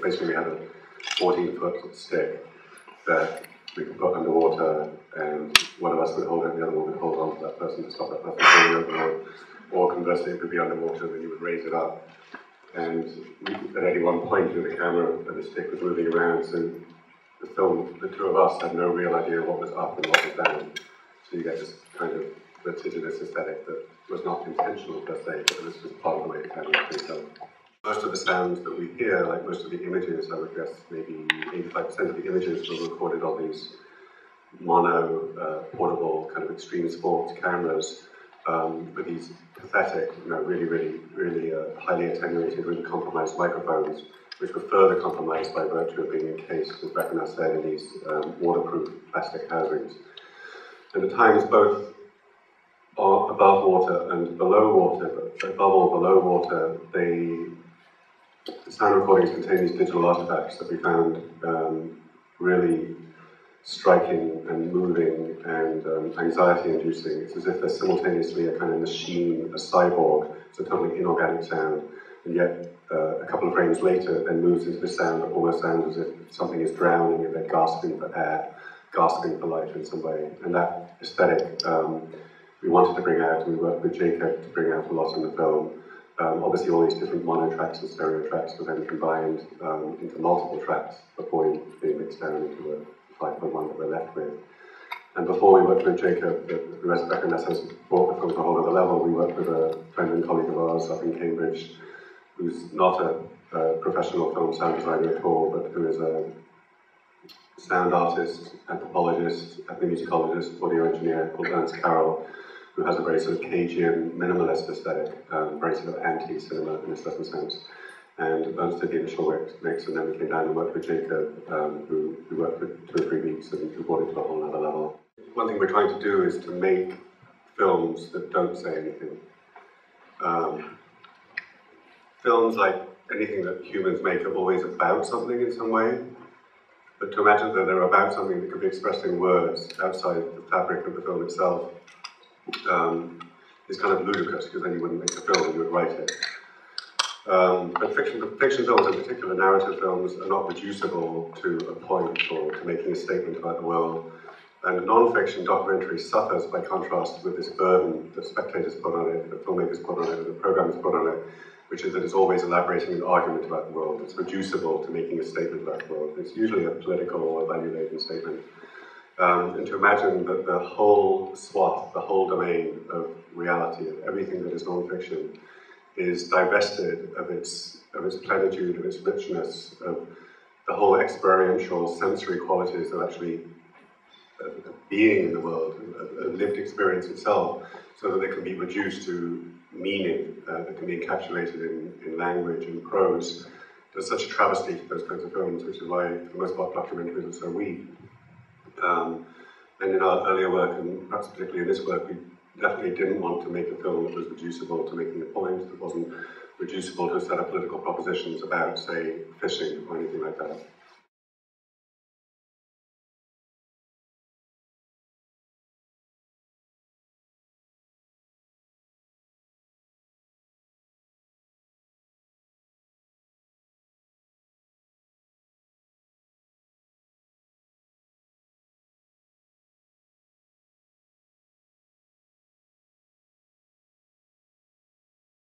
basically we had a 14-foot stick that we could put underwater, and one of us would hold it, the other one would hold on to that person to stop that person falling overboard. Or conversely, it could be underwater, and then you would raise it up. And at any one point with the camera, the stick was moving around, so the film, the two of us had no real idea what was up and what was down. So you get this kind of vertiginous aesthetic that was not intentional per se, but it was just part of the way the camera was being done. Most of the sounds that we hear, like most of the images, I would guess maybe 85% of the images were recorded on these mono, portable, kind of extreme sports cameras with these pathetic, really highly attenuated, really compromised microphones, which were further compromised by virtue of being encased, as Véréna said, in these waterproof plastic housings. And at times, both above water and below water, but above all below water, the sound recordings contain these digital artifacts that we found really striking and moving and anxiety-inducing. It's as if they're simultaneously a kind of machine, a cyborg. It's a totally inorganic sound, and yet a couple of frames later, it then moves into the sound that almost sounds as if something is drowning and they're gasping for air, gasping for life in some way. And that aesthetic we wanted to bring out, and we worked with Jacob to bring out a lot in the film. Obviously, all these different mono tracks and stereo tracks were then combined into multiple tracks before being mixed down into the 5.1 that we're left with. And before we worked with Jacob, who as Véréna has brought the film to a whole other level, we worked with a friend and colleague of ours up in Cambridge, who's not a professional film sound designer at all, but who is a sound artist, anthropologist, ethnomusicologist, audio engineer called Ernst Carroll, who has a very sort of Cagean, minimalist aesthetic, very sort of anti-cinema in a certain sense. And Ernst did the initial mix, and then we came down and worked with Jacob, who we worked with 2 or 3 weeks, and who brought it to a whole other level. One thing we're trying to do is to make films that don't say anything. Films, like anything that humans make, are always about something in some way. But to imagine that they're about something that could be expressed in words outside the fabric of the film itself is kind of ludicrous, because then you wouldn't make a film, you would write it. But fiction films, in particular narrative films, are not reducible to a point or to making a statement about the world. And non-fiction documentary suffers by contrast with this burden that spectators put on it, that filmmakers put on it, that programmers put on it, which is that it's always elaborating an argument about the world. It's reducible to making a statement about the world. It's usually a political or value-laden statement. And to imagine that the whole swath, the whole domain of reality, of everything that is non-fiction, is divested of its plenitude, of its richness, of the whole experiential sensory qualities of actually being in the world, a lived experience itself, so that they can be reduced to meaning that can be encapsulated in language and prose. There's such a travesty to those kinds of films, which is why, for the most part, documentaries are so weak. And in our earlier work, and perhaps particularly in this work, we definitely didn't want to make a film that was reducible to making a point, that wasn't reducible to a set of political propositions about, say, fishing or anything like that.